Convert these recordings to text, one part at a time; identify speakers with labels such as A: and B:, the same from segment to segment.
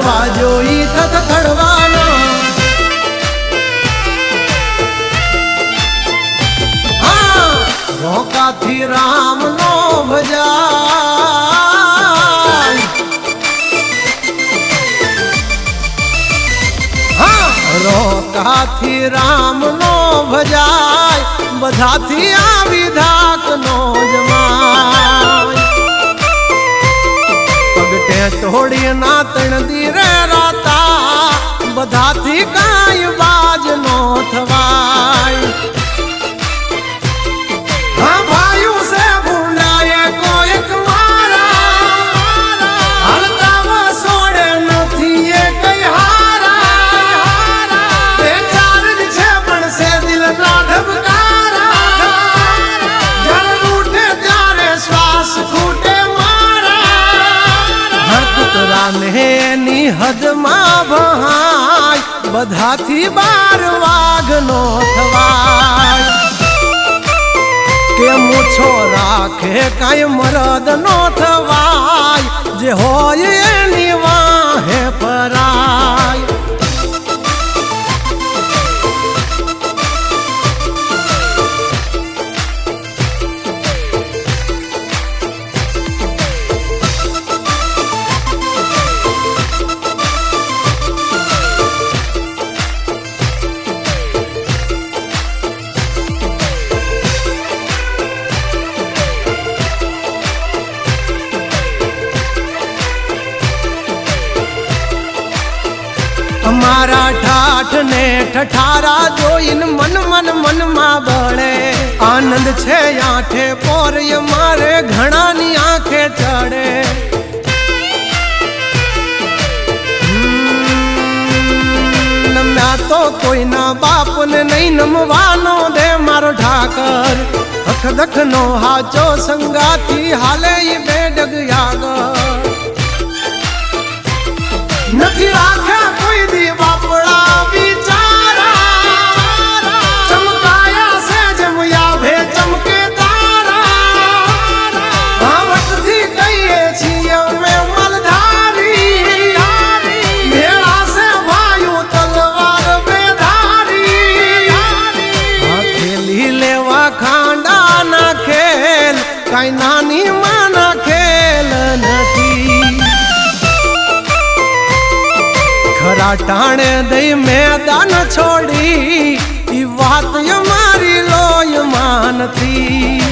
A: દરવાજો ઈ થડવાનો હા રોકાથી રામ નો ભજાય હા રોકાથી રામ નો ભજાય બધાથી આવી ધાક નો જમાય પગટે તોડી ના તણદી રે રાતા બધાથી કાંઈ બાજ નો થવાય હા ભાઈઓ સે ભૂંડાએ કોઈક મારા હલતા સોડે નથી એ કઈ હારા બે ચાર જ છે પણ સે દિલ ના ધબકારા જળ ઉઠે ત્યારે શ્વાસ ખૂટે ની હદમાં ભહાય બધાથી બાર વાઘ નો થવાય કે મૂછો રાખે કાંઈ મરદ નો થવાય જે હોય એની વાહે પરાય અમારા ઠાઠ ને ઠઠારા જોઈને મન મનમાં બળે આનંદ છે આંખે પોરય મારે ઘણાની આંખે ચડે નમ્યા તો કોઈના બાપને નહીં નમવાનો દે મારો ઠાકર અખદખ નો હાચો સંગાથી હાલે ઈ બેડગ યાગર નથી રાખ્યા કોઈ દી બાપડા બિચારા ચમકાયા છે જમયા ભે ચમકે તારા ભાવટથી કહીએ છીએ અમે મલધારી મેળા છે ભાઈઓ તલવાર બેધારી ખેલી લેવા ખાંડા ના ખેલ કાંઈ નાની માના ખેલ નથી ખરા ટાણે દઈ મેદાન છોડી ઈ વાત મારી લોયમાં નથી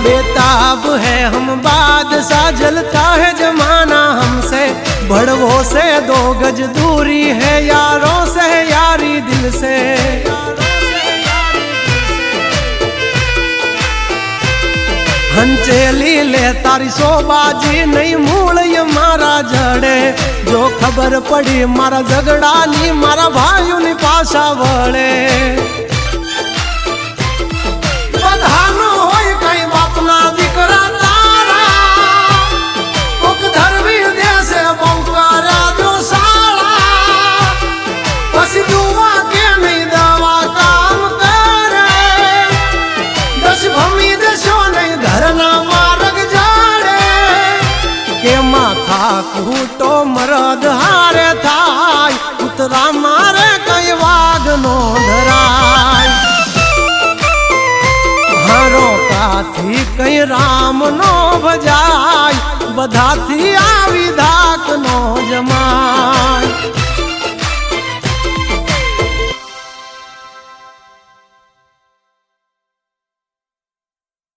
A: बेताब है हम बादशाह जलता है जमाना हमसे बड़वों से 2 गज दूरी है यारों से यारी दिल से हंचेली ले तारी सोबाजी नहीं मूल ये मारा जड़े जो खबर पड़ी मारा झगड़ा नी मारा भाइयों नी पासा वड़े बधानो होय कई बापना दीकरा तारा कोक धरवी देसे बौकारा जो साला पसी दुआ के नहीं दवा काम करे दस भमी देशो नहीं घरना मार्ग जाड़े के माथा कूटो मरद हारे थाय उतरा मारे कई वाघ नो धराय રોકાથી કઈ રામ નો ભજાય બધાથી આવી ધાક નો જમાય